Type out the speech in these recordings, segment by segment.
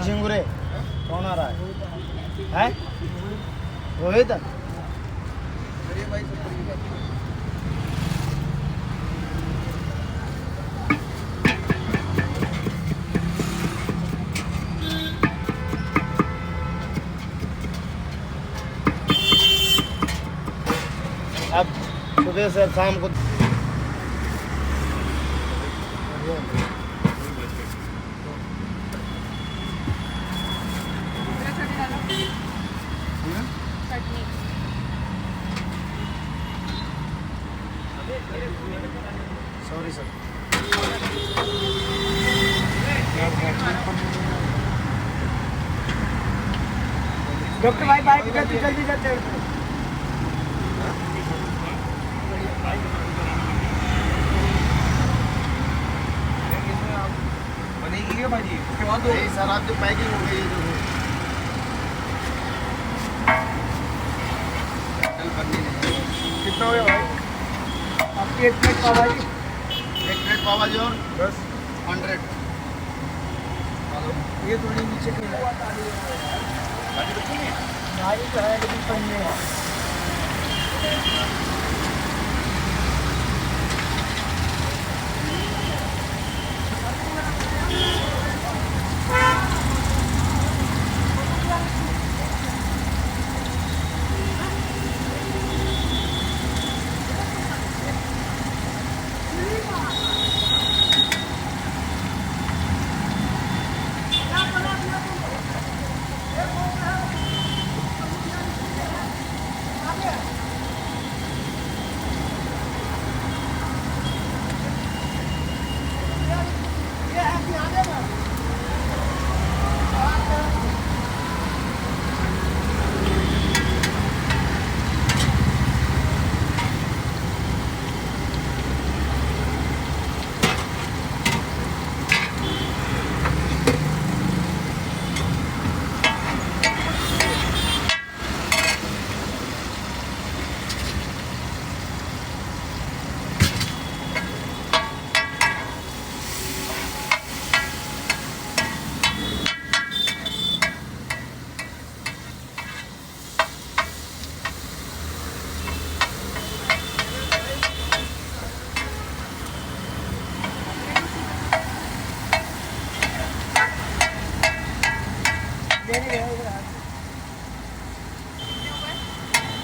झिंगुरे कौन आ रहा है? रोहित अब सुबह से शाम को सॉरी सर। डॉक्टर भाई बाइक जल्दी जल्दी करते बनेगी भाजी उसके बाद सर आप जो पैकिंग हो गई है जो कितना हो गया भाई आपकी? एक प्लेट पाव भाजी, एक प्लेट पाव भाजी और 100। ये थोड़ी नीचे की गाड़ी तो है लेकिन पन्ने है।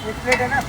एक प्लेट है ना?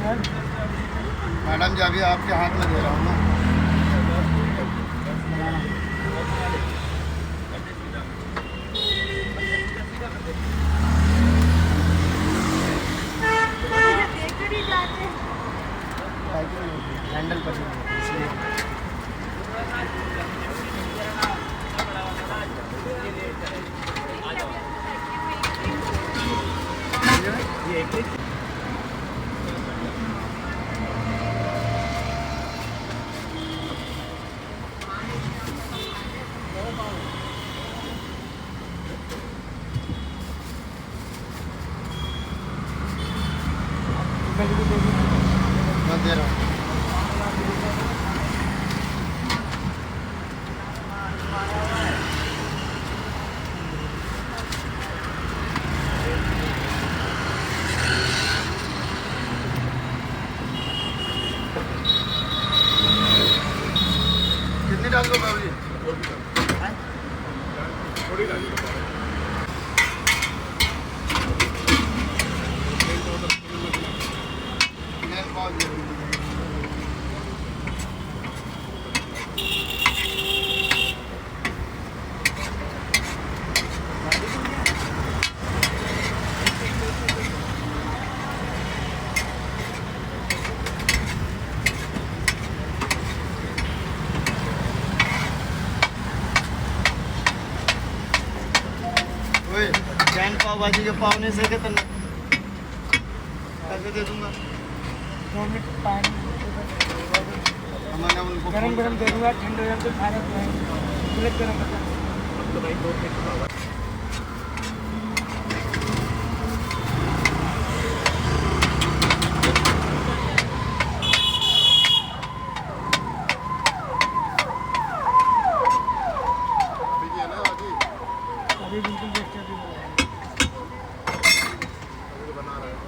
मैडम जी अभी आपके हाथ में दे रहा हूँ मैं। हैंडल पर इसलिए मैं दे रहा हूँ। कितनी डाल दो बाबू जी? थोड़ी डाल दो। जैन पाव भाजी के पाव नहीं सेके तो कैसे दे दूंगा? 2 मिनट पानी मैंने उनको गरम गरम दे दूंगा, ठंडे हो जाए तो खाना बुलेट गरम कर तो भाई 2 मिनट अभी बिल्कुल बेस्ट है। बना रहे हैं।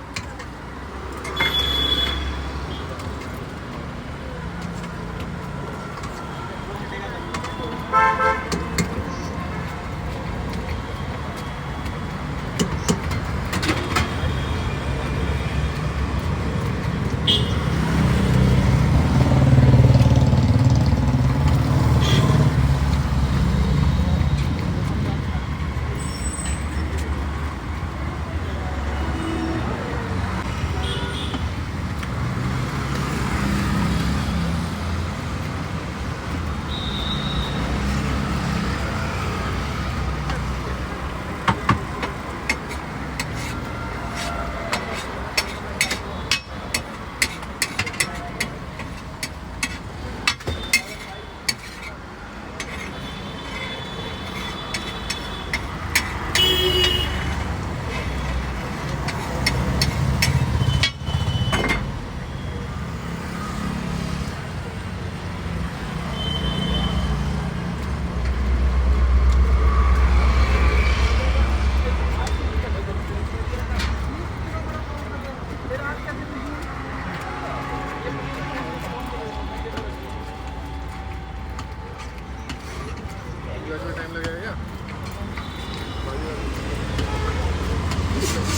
टाइम लगेगा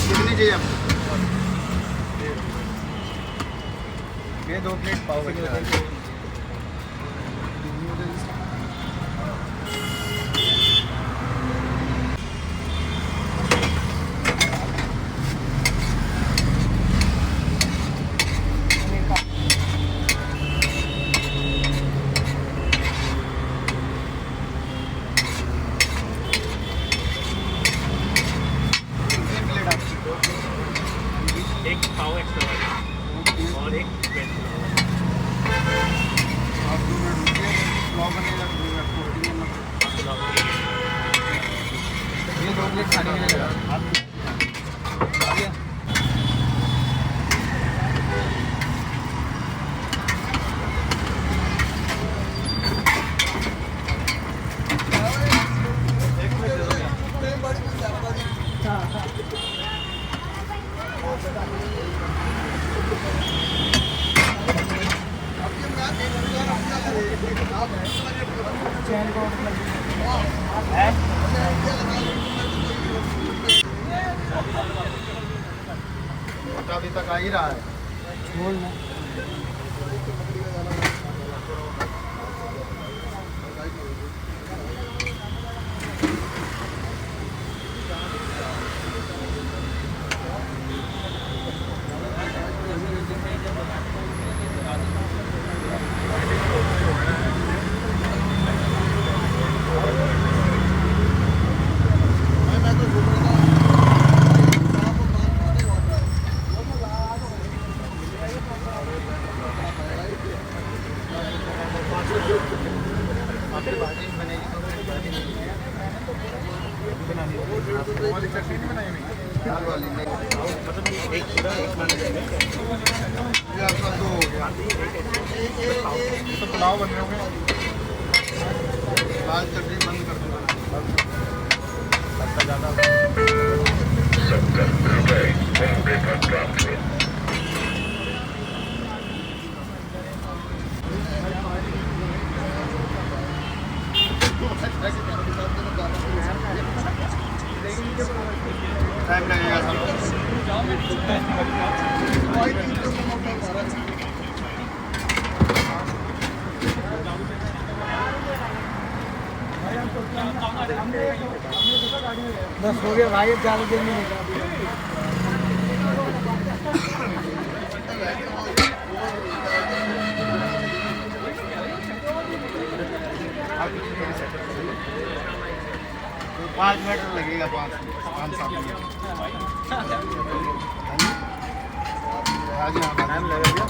कितनी चाहिए आपको? ये 2 प्लेट पाव भाजी। एक पाव एक्स्ट्रा और एक वेज आप 2 मिनट रुकिए, पुलाव बनेगा पुलाव। ये 2 प्लेट खाने के लिए लगा आप आ गया। चैन को मोटा अभी तक आ ही रहा है। बोलना तो पुलाव बन रहे होंगे। लाल चटनी बंद कर दो। टाइम लगेगा सब। बस हो गया भाई, अब ज़्यादा देर नहीं होगा। तो 5 मिनट लगेगा, 5-7 मिनट। टाइम लगेगा।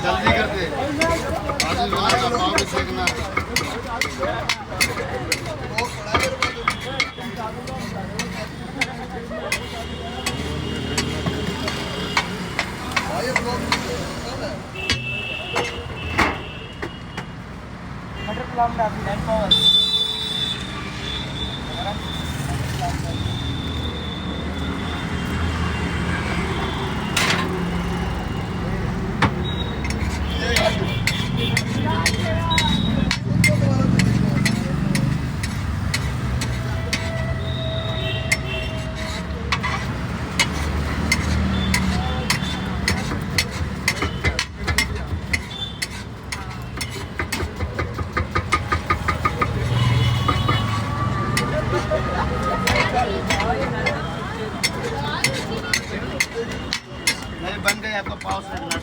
जल्दी कर दे, आज का पाव भी सेकना है। मटर पुलाव में आपकी 9 पाव नहीं बन गई, आपका पाव सेकना।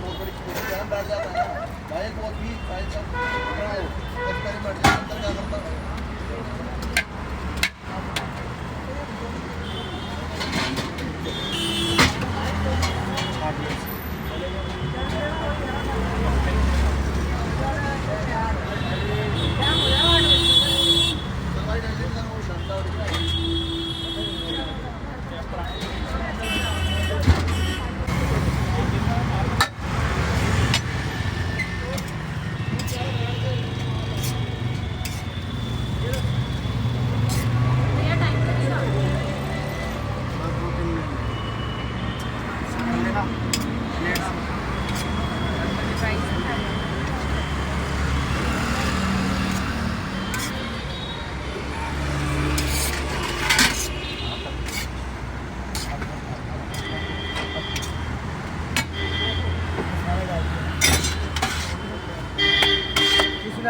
बहुत बड़ी चीज़ है, बैठ जाता है ना भाई, बहुत भी भाई सब एक्सपेरिमेंट अंदर क्या करता है।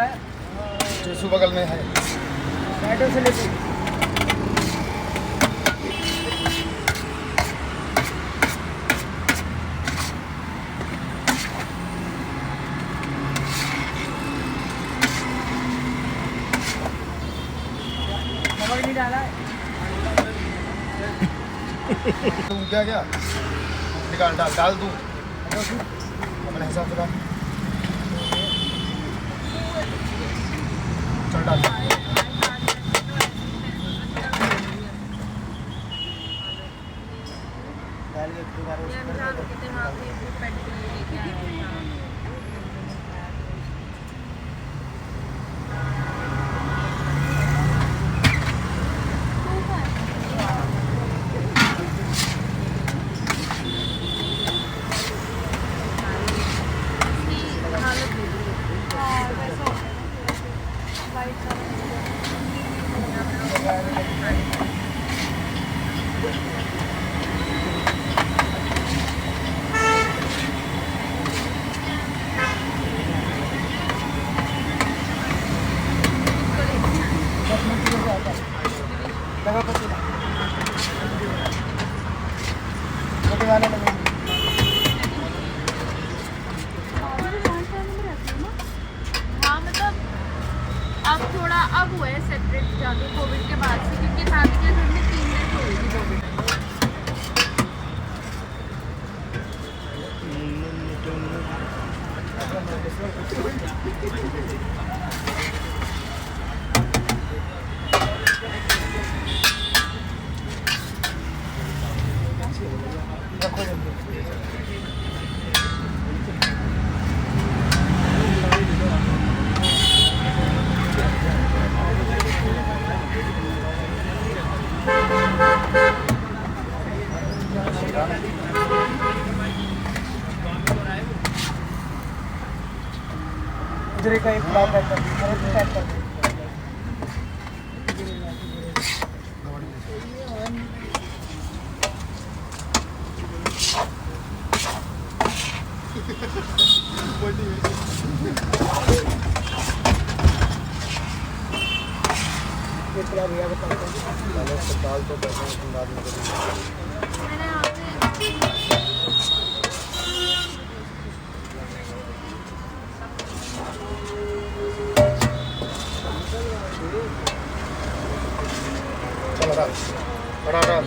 है बगल में है, साइडों से लेके नमक नहीं डाला है। तुम क्या क्या निकाल डाल दूँ अपने हिसाब से डाल, चल डाल। हाँ मतलब अब थोड़ा अब हुआ है सेपरेट जाके कोविड के बाद से, क्योंकि भाभी के घर में 3 दिन हो गई कोविड। इधर का एक प्लान पैक कर दो, अरे पैक कर दो। ये पूरा भैया को पैक कर दो। दाल तो बैठे बाद में मैंने आपसे चलो डाल, बड़ा डाल।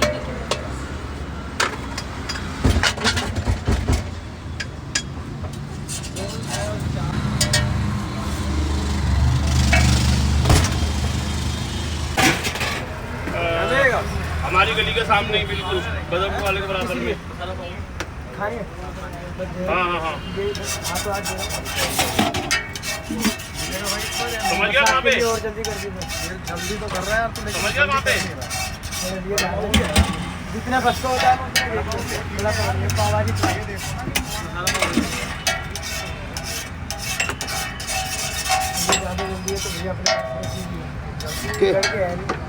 हमारी गली के सामने ही बिल्कुल बदम वाले के बराबर में। खानी है? हाँ हाँ हाँ, ये हाँ तो आज दे रहा हूँ। समझ गया कहाँ पे? और जल्दी कर दीजिए। जल्दी तो कर रहा है यार, तू समझ गया कहाँ पे? मेरे लिए डाल दीजिए। जितना बच्चा होता है उतना देखो, थोड़ा सा पाव भाजी खाइए देखो। ये ज़्यादा जल्दी है तो भैया अपने करके है नहीं।